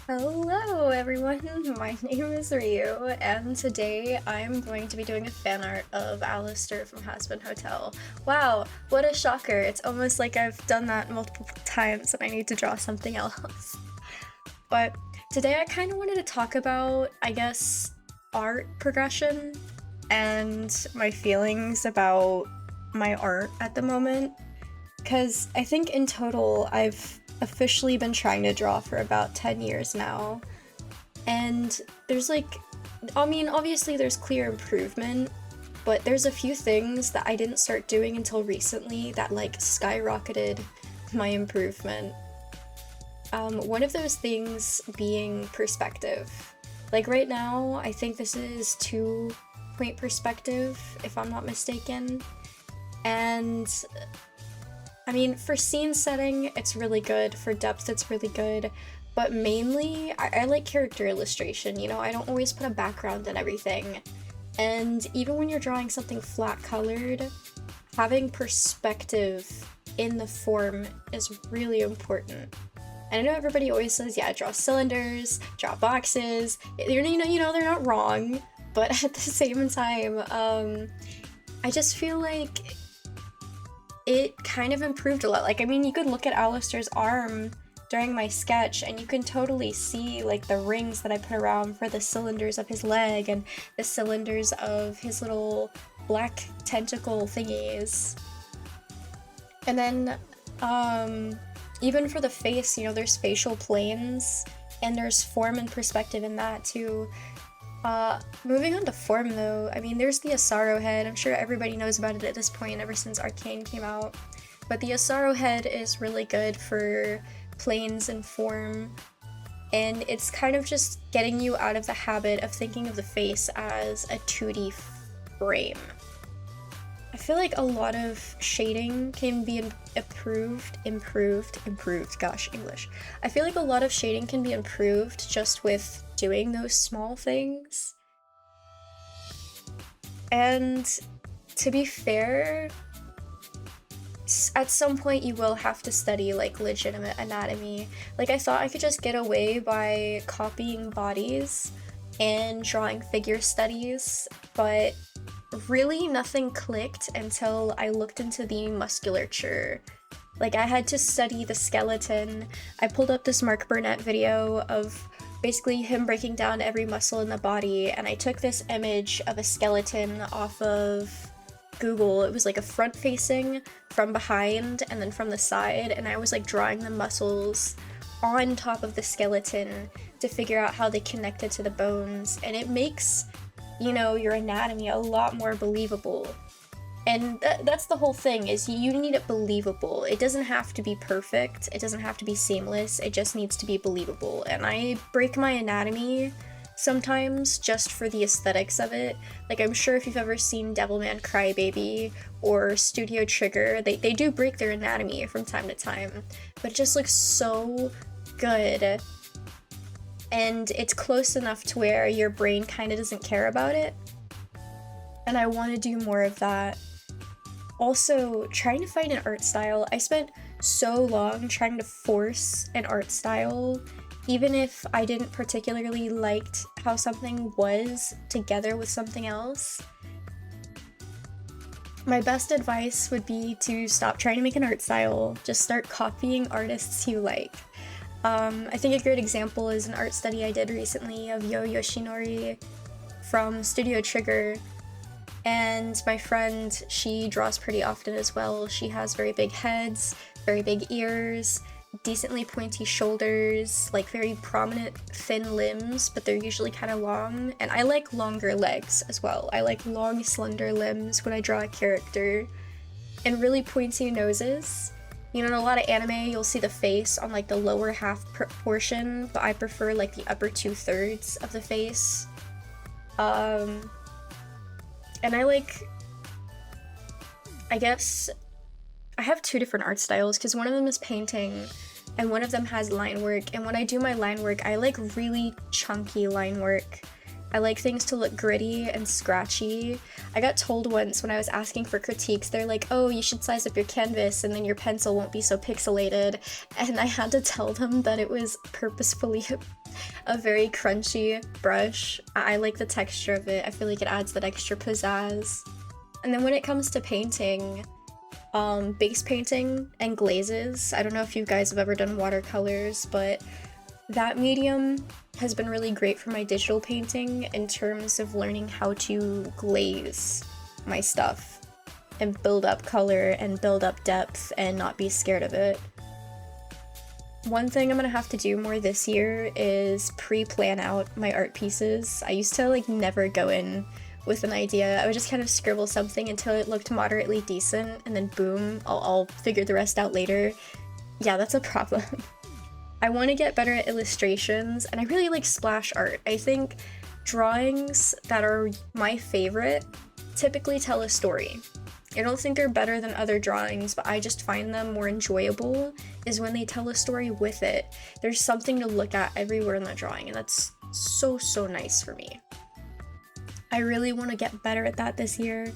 Hello everyone, my name is Ryu, and today I'm going to be doing a fan art of Alistair from Hazbin Hotel. Wow, what a shocker. It's almost like I've done that multiple times and I need to draw something else. But today I kind of wanted to talk about, I guess, art progression and my feelings about my art at the moment. Because I think in total I've officially been trying to draw for about 10 years now. And there's obviously there's clear improvement, but there's a few things that I didn't start doing until recently that skyrocketed my improvement. One of those things being perspective. Like right now, I think this is 2-point perspective, if I'm not mistaken. And I mean, for scene setting, it's really good. For depth, it's really good. But mainly, I like character illustration, you know? I don't always put a background in everything. And even when you're drawing something flat colored, having perspective in the form is really important. And I know everybody always says, yeah, draw cylinders, draw boxes. They're not wrong. But at the same time, I just feel like it kind of improved a lot. Like, I mean, you could look at Alistair's arm during my sketch and you can totally see like the rings that I put around for the cylinders of his leg and the cylinders of his little black tentacle thingies. And then, even for the face, you know, there's facial planes and there's form and perspective in that too. Moving on to form though, I mean, there's the Asaro head. I'm sure everybody knows about it at this point ever since Arcane came out. But the Asaro head is really good for planes and form, and it's kind of just getting you out of the habit of thinking of the face as a 2D frame. I feel like a lot of shading can be improved, gosh, English. I feel like a lot of shading can be improved just with doing those small things. And to be fair, at some point you will have to study like legitimate anatomy. Like I thought I could just get away by copying bodies and drawing figure studies, but really nothing clicked until I looked into the musculature. Like I had to study the skeleton. I pulled up this Mark Burnett video of basically him breaking down every muscle in the body, and I took this image of a skeleton off of Google. It was like a front facing, from behind, and then from the side, and I was like drawing the muscles on top of the skeleton to figure out how they connected to the bones, and it makes, you know, your anatomy a lot more believable. And that's the whole thing, is you need it believable. It doesn't have to be perfect, it doesn't have to be seamless, it just needs to be believable. And I break my anatomy sometimes just for the aesthetics of it. Like, I'm sure if you've ever seen Devilman Crybaby or Studio Trigger, they do break their anatomy from time to time, but it just looks so good. And it's close enough to where your brain kind of doesn't care about it. And I want to do more of that. Also, trying to find an art style. I spent so long trying to force an art style, even if I didn't particularly liked how something was together with something else. My best advice would be to stop trying to make an art style, just start copying artists you like. I think a great example is an art study I did recently of Yo Yoshinori from Studio Trigger. And my friend, she draws pretty often as well. She has very big heads, very big ears, decently pointy shoulders, like very prominent thin limbs, but they're usually kind of long. And I like longer legs as well. I like long, slender limbs when I draw a character. And really pointy noses. You know, in a lot of anime, you'll see the face on like the lower half portion, but I prefer like the upper 2/3 of the face. And I guess I have two different art styles because one of them is painting and one of them has line work. And when I do my line work, I like really chunky line work. I like things to look gritty and scratchy. I got told once when I was asking for critiques, they're like, oh, you should size up your canvas and then your pencil won't be so pixelated. And I had to tell them that it was purposefully a very crunchy brush. I like the texture of it. I feel like it adds that extra pizzazz. And then when it comes to painting, base painting and glazes, I don't know if you guys have ever done watercolors, but that medium has been really great for my digital painting in terms of learning how to glaze my stuff and build up color and build up depth and not be scared of it. One thing I'm gonna have to do more this year is pre-plan out my art pieces. I used to like never go in with an idea. I would just kind of scribble something until it looked moderately decent, and then boom, I'll figure the rest out later. Yeah, that's a problem. I want to get better at illustrations, and I really like splash art. I think drawings that are my favorite typically tell a story. I don't think they're better than other drawings, but I just find them more enjoyable is when they tell a story with it. There's something to look at everywhere in the drawing, and that's so nice for me. I really want to get better at that this year.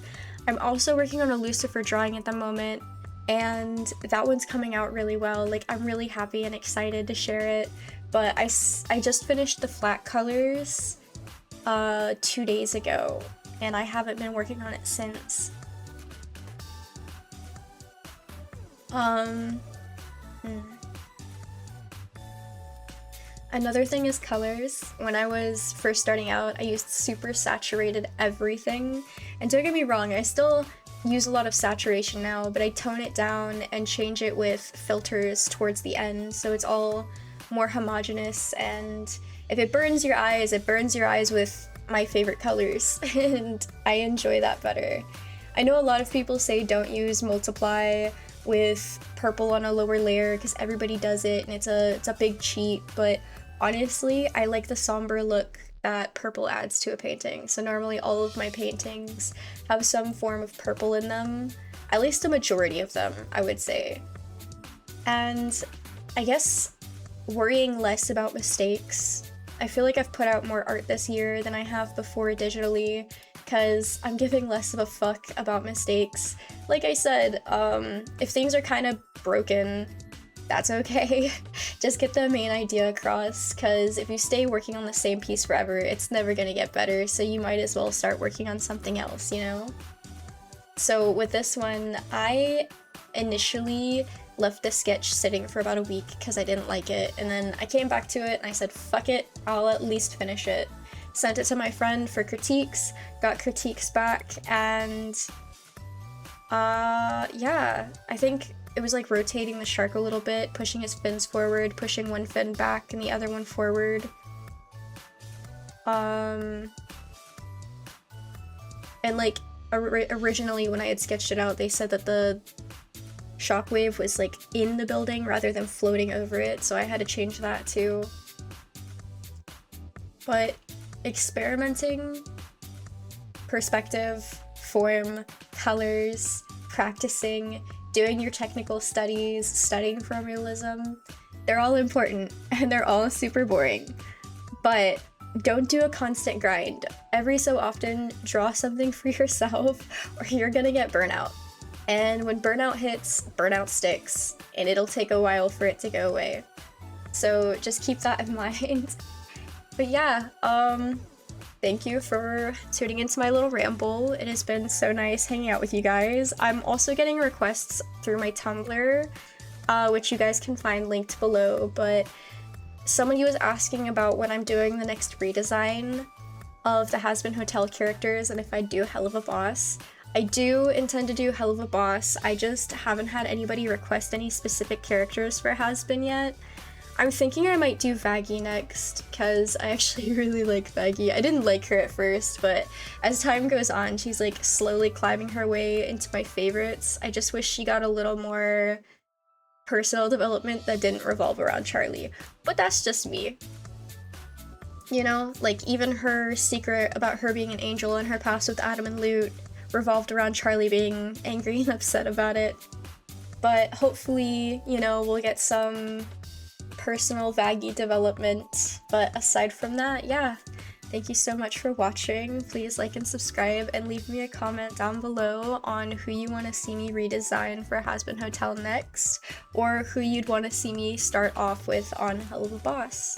I'm also working on a Lucifer drawing at the moment, and that one's coming out really well. Like, I'm really happy and excited to share it, but I just finished the flat colors 2 days ago, and I haven't been working on it since. Another thing is colors. When I was first starting out, I used super saturated everything. And don't get me wrong, I still use a lot of saturation now, but I tone it down and change it with filters towards the end, so it's all more homogeneous, and if it burns your eyes, it burns your eyes with my favorite colors, and I enjoy that better. I know a lot of people say don't use multiply with purple on a lower layer because everybody does it and it's a big cheat, but honestly, I like the somber look that purple adds to a painting. So normally all of my paintings have some form of purple in them, at least a majority of them, I would say. And I guess worrying less about mistakes. I feel like I've put out more art this year than I have before digitally, because I'm giving less of a fuck about mistakes. Like I said, if things are kind of broken, that's okay. Just get the main idea across, because if you stay working on the same piece forever, it's never gonna get better, so you might as well start working on something else, you know? So with this one, I initially left the sketch sitting for about a week because I didn't like it, and then I came back to it and I said, fuck it, I'll at least finish it. Sent it to my friend for critiques, got critiques back, and yeah, I think it was like rotating the shark a little bit, pushing his fins forward, pushing one fin back and the other one forward. And like originally when I had sketched it out, they said that the shockwave was like in the building rather than floating over it, so I had to change that too. But experimenting, perspective, form, colors, practicing, doing your technical studies, studying for realism, they're all important and they're all super boring. But don't do a constant grind. Every so often, draw something for yourself or you're gonna get burnout. And when burnout hits, burnout sticks, and it'll take a while for it to go away. So just keep that in mind. But yeah, thank you for tuning into my little ramble. It has been so nice hanging out with you guys. I'm also getting requests through my Tumblr, which you guys can find linked below, but somebody was asking about when I'm doing the next redesign of the Hazbin Hotel characters and if I do Hell of a Boss. I do intend to do Hell of a Boss, I just haven't had anybody request any specific characters for Hazbin yet. I'm thinking I might do Vaggie next, because I actually really like Vaggie. I didn't like her at first, but as time goes on, she's like slowly climbing her way into my favorites. I just wish she got a little more personal development that didn't revolve around Charlie. But that's just me. You know, like even her secret about her being an angel and her past with Adam and Lute revolved around Charlie being angry and upset about it. But hopefully, you know, we'll get some personal Vaggie development. But aside from that, yeah, thank you so much for watching. Please like and subscribe and leave me a comment down below on who you want to see me redesign for Hazbin Hotel next, or who you'd want to see me start off with on Hell of a Boss.